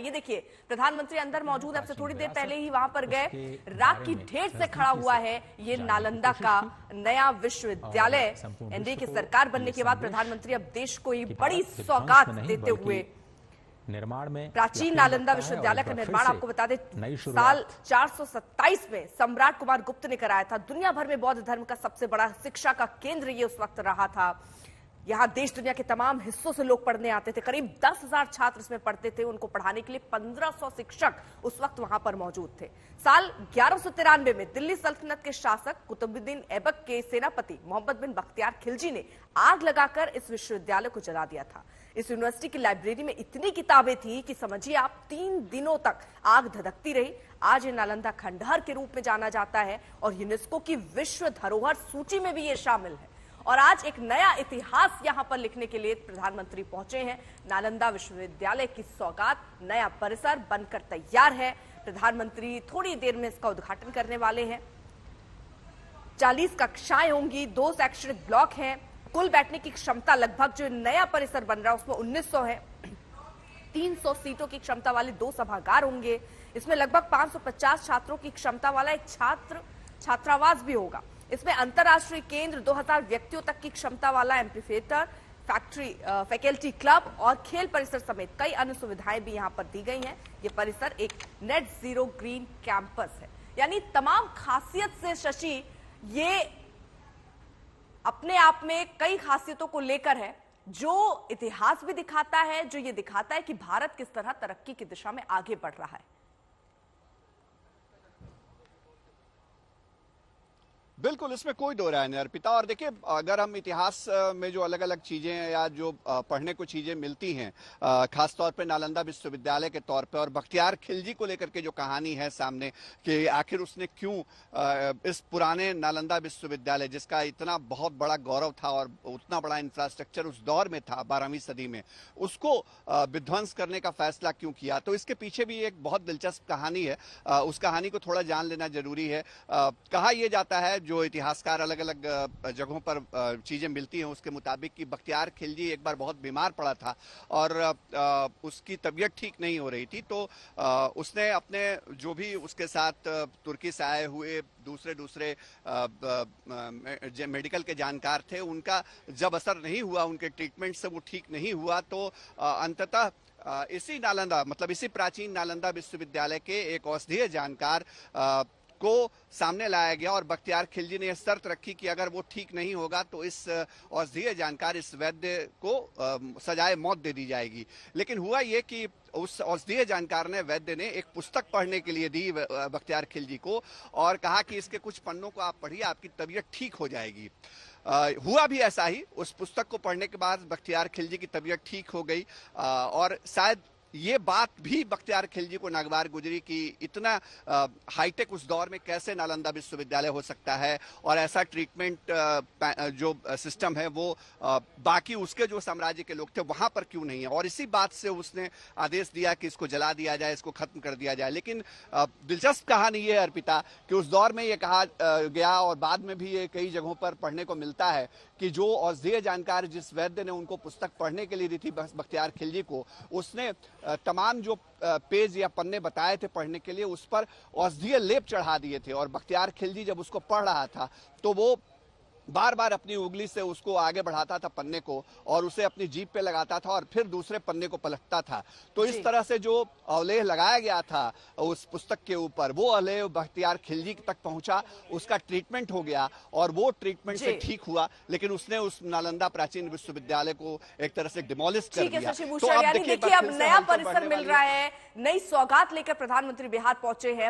ये देखिए प्रधानमंत्री अंदर मौजूद है, अब से थोड़ी देर पहले ही वहां पर गए। राख की ढेर से खड़ा हुआ है ये नालंदा का नया विश्वविद्यालय। एनडीए की सरकार बनने के बाद प्रधानमंत्री अब देश को ये बड़ी सौगात देते हुए निर्माण में प्राचीन नालंदा विश्वविद्यालय का निर्माण, आपको बता दें साल 427 में सम्राट कुमार गुप्त ने कराया था। दुनिया भर में बौद्ध धर्म का सबसे बड़ा शिक्षा का केंद्र ये उस वक्त रहा था। यहाँ देश दुनिया के तमाम हिस्सों से लोग पढ़ने आते थे। करीब 10,000 छात्र इसमें पढ़ते थे। उनको पढ़ाने के लिए 1500 शिक्षक उस वक्त वहां पर मौजूद थे। साल 1193 में दिल्ली सल्तनत के शासक कुतुबुद्दीन ऐबक के सेनापति मोहम्मद बिन बख्तियार खिलजी ने आग लगाकर इस विश्वविद्यालय को जला दिया था। इस यूनिवर्सिटी की लाइब्रेरी में इतनी किताबें थी कि समझिए आप 3 दिनों तक आग धधकती रही। आज ये नालंदा खंडहर के रूप में जाना जाता है और यूनेस्को की विश्व धरोहर सूची में भी ये शामिल है। और आज एक नया इतिहास यहां पर लिखने के लिए प्रधानमंत्री पहुंचे हैं। नालंदा विश्वविद्यालय की सौगात, नया परिसर बनकर तैयार है। प्रधानमंत्री थोड़ी देर में इसका उद्घाटन करने वाले हैं। 40 कक्षाएं होंगी, 2 शैक्षणिक ब्लॉक हैं। कुल बैठने की क्षमता लगभग जो नया परिसर बन रहा है उसमें 1900 है। 300 सीटों की क्षमता वाले 2 सभागार होंगे। इसमें लगभग 550 छात्रों की क्षमता वाला एक छात्रावास भी होगा। इसमें अंतर्राष्ट्रीय केंद्र, 2000 व्यक्तियों तक की क्षमता वाला एम्फीथिएटर, फैकल्टी क्लब और खेल परिसर समेत कई अन्य सुविधाएं भी यहां पर दी गई हैं। ये परिसर एक नेट जीरो ग्रीन कैंपस है। यानी तमाम खासियत से शशि ये अपने आप में कई खासियतों को लेकर है, जो इतिहास भी दिखाता है, जो ये दिखाता है कि भारत किस तरह तरक्की की दिशा में आगे बढ़ रहा है। बिल्कुल, इसमें कोई दो राय नहीं अर्पिता। और देखिए, अगर हम इतिहास में जो अलग अलग चीजें या जो पढ़ने को चीजें मिलती हैं, खासतौर पे नालंदा विश्वविद्यालय के तौर पे और बख्तियार खिलजी को लेकर के जो कहानी है सामने कि आखिर उसने क्यों इस पुराने नालंदा विश्वविद्यालय जिसका इतना बहुत बड़ा गौरव था और उतना बड़ा इंफ्रास्ट्रक्चर उस दौर में था 12वीं सदी में, उसको विध्वंस करने का फैसला क्यों किया। तो इसके पीछे भी एक बहुत दिलचस्प कहानी है। उस कहानी को थोड़ा जान लेना जरूरी है। कहा यह जाता है, जो इतिहासकार अलग अलग जगहों पर चीजें मिलती हैं उसके मुताबिक, कि बख्तियार खिलजी एक बार बहुत बीमार पड़ा था और उसकी तबीयत ठीक नहीं हो रही थी। तो उसने अपने जो भी उसके साथ तुर्की से आए हुए दूसरे मेडिकल के जानकार थे, उनका जब असर नहीं हुआ, उनके ट्रीटमेंट से वो ठीक नहीं हुआ, तो अंततः इसी नालंदा, मतलब इसी प्राचीन नालंदा विश्वविद्यालय के एक औषधीय जानकार को सामने लाया गया और बख्तियार खिलजी ने यह शर्त रखी कि अगर वो ठीक नहीं होगा तो इस औषधीय जानकार, इस वैद्य को सजाए मौत दे दी जाएगी। लेकिन हुआ ये कि उस औषधीय जानकार ने, वैद्य ने, एक पुस्तक पढ़ने के लिए दी बख्तियार खिलजी को और कहा कि इसके कुछ पन्नों को आप पढ़िए, आपकी तबीयत ठीक हो जाएगी। हुआ भी ऐसा ही। उस पुस्तक को पढ़ने के बाद बख्तियार खिलजी की तबीयत ठीक हो गई और शायद ये बात भी बख्तियार खिलजी को नागवार गुजरी कि इतना हाईटेक उस दौर में कैसे नालंदा विश्वविद्यालय हो सकता है और ऐसा ट्रीटमेंट जो सिस्टम है वो बाकी उसके जो साम्राज्य के लोग थे वहां पर क्यों नहीं है। और इसी बात से उसने आदेश दिया कि इसको जला दिया जाए, इसको खत्म कर दिया जाए। लेकिन दिलचस्प कहानी ये है अर्पिता कि उस दौर में ये कहा गया और बाद में भी ये कई जगहों पर पढ़ने को मिलता है कि जो औषधीय जानकार, जिस वैद्य ने उनको पुस्तक पढ़ने के लिए दी थी बख्तियार खिलजी को, उसने तमाम जो पेज या पन्ने बताए थे पढ़ने के लिए उस पर औषधीय लेप चढ़ा दिए थे। और बख्तियार खिलजी जब उसको पढ़ रहा था तो वो बार बार अपनी उंगली से उसको आगे बढ़ाता था पन्ने को और उसे अपनी जीभ पे लगाता था और फिर दूसरे पन्ने को पलटता था। तो इस तरह से जो अवलेह लगाया गया था उस पुस्तक के ऊपर, वो अवलेह बख्तियार खिलजी तक पहुंचा, उसका ट्रीटमेंट हो गया और वो ट्रीटमेंट से ठीक हुआ। लेकिन उसने उस नालंदा प्राचीन विश्वविद्यालय को एक तरह से डिमोलिश कर दिया। तो अब देखिए अब नया परिसर मिल रहा है, नई सौगात लेकर प्रधानमंत्री बिहार पहुंचे हैं।